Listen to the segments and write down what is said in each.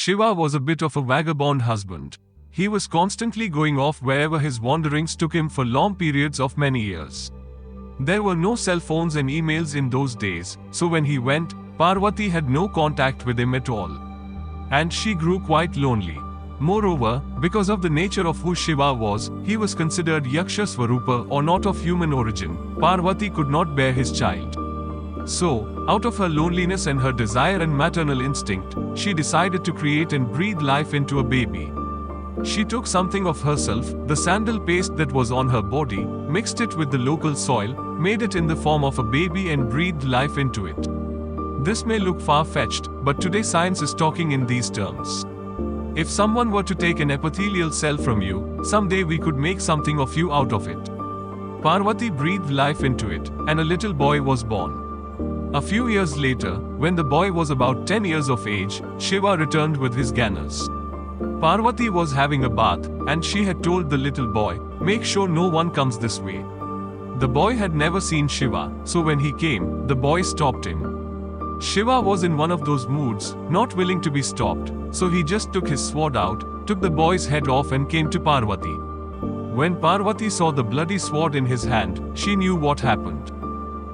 Shiva was a bit of a vagabond husband. He was constantly going off wherever his wanderings took him for long periods of many years. There were no cell phones and emails in those days, so when he went, Parvati had no contact with him at all. And she grew quite lonely. Moreover, because of the nature of who Shiva was, he was considered Yaksha Swarupa or not of human origin. Parvati could not bear his child. So, out of her loneliness and her desire and maternal instinct, she decided to create and breathe life into a baby. She took something of herself, the sandal paste that was on her body, mixed it with the local soil, made it in the form of a baby and breathed life into it. This may look far-fetched, but today science is talking in these terms. If someone were to take an epithelial cell from you, someday we could make something of you out of it. Parvati breathed life into it, and a little boy was born. A few years later, when the boy was about 10 years of age, Shiva returned with his Ganas. Parvati was having a bath, and she had told the little boy, "Make sure no one comes this way." The boy had never seen Shiva, so when he came, the boy stopped him. Shiva was in one of those moods, not willing to be stopped, so he just took his sword out, took the boy's head off and came to Parvati. When Parvati saw the bloody sword in his hand, she knew what happened.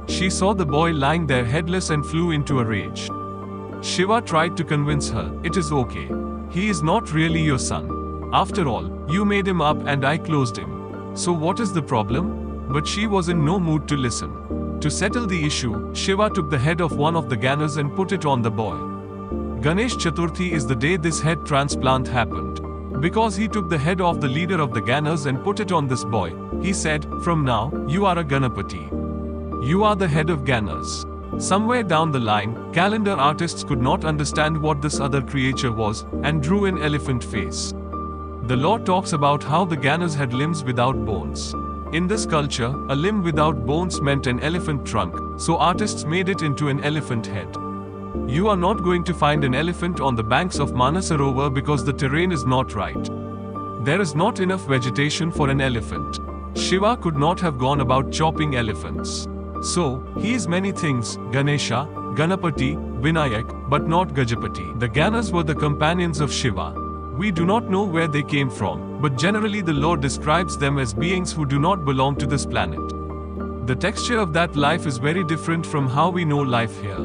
She saw the boy lying there headless and flew into a rage. Shiva tried to convince her, "It is okay. He is not really your son. After all, you made him up and I closed him. So what is the problem?" But she was in no mood to listen. To settle the issue, Shiva took the head of one of the Ganas and put it on the boy. Ganesh Chaturthi is the day this head transplant happened. Because he took the head of the leader of the Ganas and put it on this boy, he said, "From now, you are a Ganapati. You are the head of Ganas." Somewhere down the line, calendar artists could not understand what this other creature was, and drew an elephant face. The law talks about how the Ganas had limbs without bones. In this culture, a limb without bones meant an elephant trunk, so artists made it into an elephant head. You are not going to find an elephant on the banks of Manasarovar because the terrain is not right. There is not enough vegetation for an elephant. Shiva could not have gone about chopping elephants. So, he is many things, Ganesha, Ganapati, Vinayak, but not Gajapati. The Ganas were the companions of Shiva. We do not know where they came from, but generally the Lord describes them as beings who do not belong to this planet. The texture of that life is very different from how we know life here.